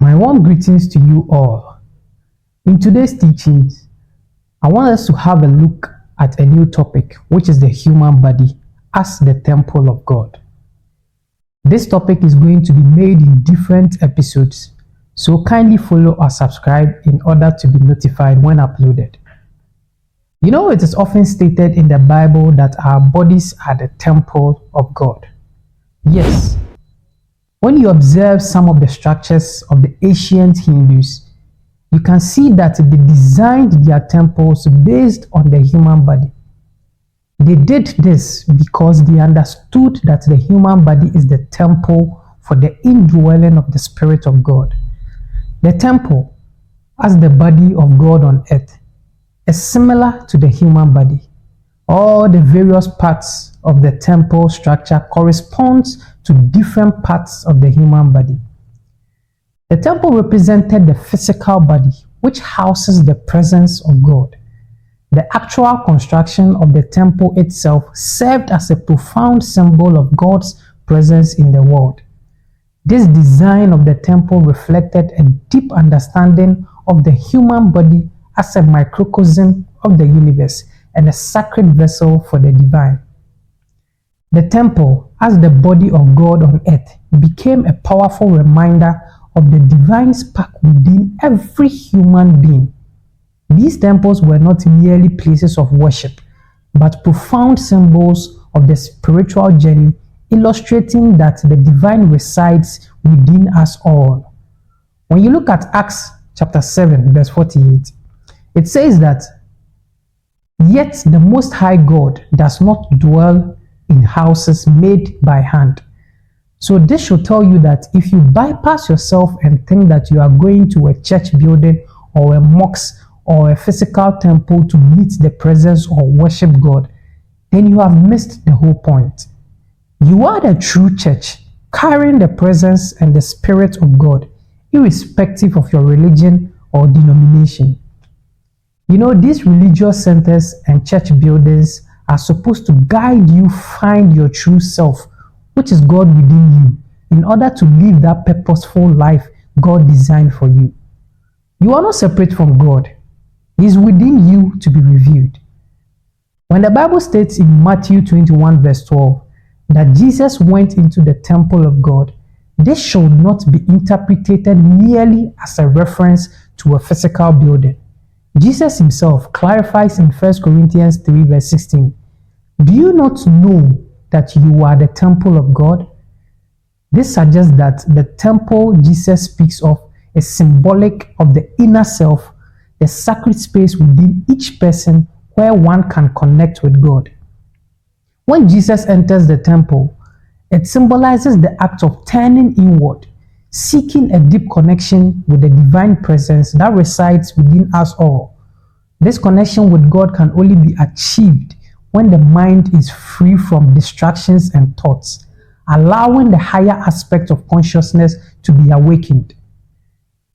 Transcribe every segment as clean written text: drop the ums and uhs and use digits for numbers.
My warm greetings to you all. In today's teachings, I want us to have a look at a new topic, which is the human body as the temple of God. This topic is going to be made in different episodes, so kindly follow or subscribe in order to be notified when uploaded. You know, it is often stated in the Bible that our bodies are the temple of God. Yes. When you observe some of the structures of the ancient Hindus, you can see that they designed their temples based on the human body. They did this because they understood that the human body is the temple for the indwelling of the Spirit of God. The temple, as the body of God on earth, is similar to the human body. All the various parts of the temple structure corresponds to different parts of the human body. The temple represented the physical body, which houses the presence of God. The actual construction of the temple itself served as a profound symbol of God's presence in the world. This design of the temple reflected a deep understanding of the human body as a microcosm of the universe and a sacred vessel for the divine. The temple, as the body of God on earth, became a powerful reminder of the divine spark within every human being. These temples were not merely places of worship, but profound symbols of the spiritual journey, illustrating that the divine resides within us all. When you look at Acts chapter 7, verse 48, it says that, "Yet the Most High God does not dwell in houses made by hand." So this should tell you that if you bypass yourself and think that you are going to a church building or a mosque or a physical temple to meet the presence or worship God, then you have missed the whole point. You are the true church, carrying the presence and the Spirit of God, irrespective of your religion or denomination. You know, these religious centers and church buildings are supposed to guide you find your true self, which is God within you, in order to live that purposeful life God designed for you. You are not separate from God. He is within you to be revealed. When the Bible states in Matthew 21 verse 12 that Jesus went into the temple of God, this should not be interpreted merely as a reference to a physical building. Jesus himself clarifies in 1 Corinthians 3 verse 16, "Do you not know that you are the temple of God?" This suggests that the temple Jesus speaks of is symbolic of the inner self, the sacred space within each person where one can connect with God. When Jesus enters the temple, it symbolizes the act of turning inward, seeking a deep connection with the divine presence that resides within us all. This connection with God can only be achieved when the mind is free from distractions and thoughts, allowing the higher aspect of consciousness to be awakened.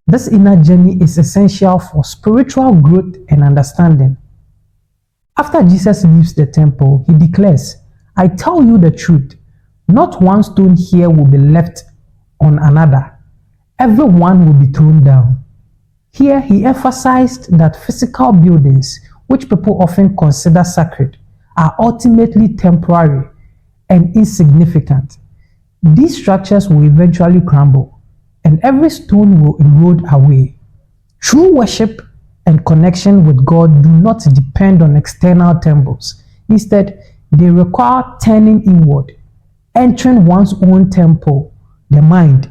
This inner journey is essential for spiritual growth and understanding. After Jesus leaves the temple, he declares, "I tell you the truth, not one stone here will be left on another. Every one will be thrown down." Here he emphasized that physical buildings, which people often consider sacred, are ultimately temporary and insignificant. These structures will eventually crumble, and every stone will erode away. True worship and connection with God do not depend on external temples. Instead, they require turning inward, entering one's own temple, the mind,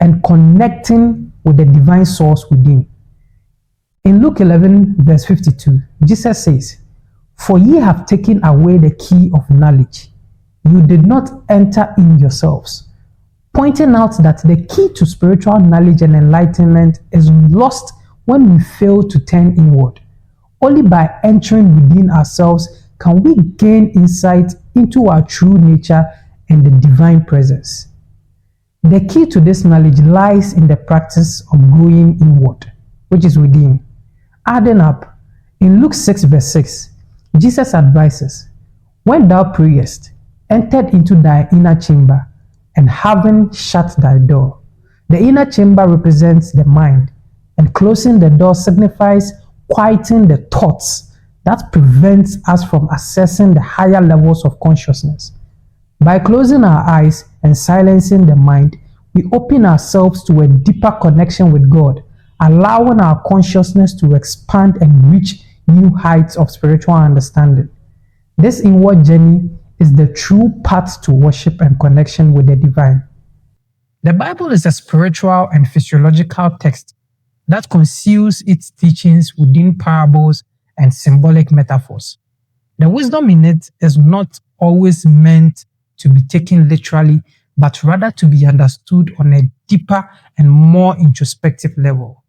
and connecting with the divine source within. In Luke 11 verse 52, Jesus says, "For ye have taken away the key of knowledge. You did not enter in yourselves," pointing out that the key to spiritual knowledge and enlightenment is lost when we fail to turn inward. Only by entering within ourselves can we gain insight into our true nature and the divine presence. The key to this knowledge lies in the practice of going inward, which is within. Adding up, in Luke 6 verse 6, Jesus advises, "When thou prayest, enter into thy inner chamber, and having shut thy door, The inner chamber represents the mind, and closing the door signifies quieting the thoughts that prevents us from accessing the higher levels of consciousness. By closing our eyes and silencing the mind, we open ourselves to a deeper connection with God, allowing our consciousness to expand and reach new heights of spiritual understanding. This inward journey is the true path to worship and connection with the divine. The Bible is a spiritual and physiological text that conceals its teachings within parables and symbolic metaphors. The wisdom in it is not always meant to be taken literally, but rather to be understood on a deeper and more introspective level.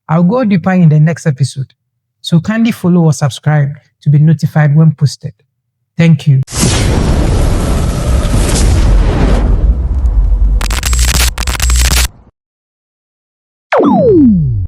I'll go deeper in the next episode, so kindly follow or subscribe to be notified when posted. Thank you.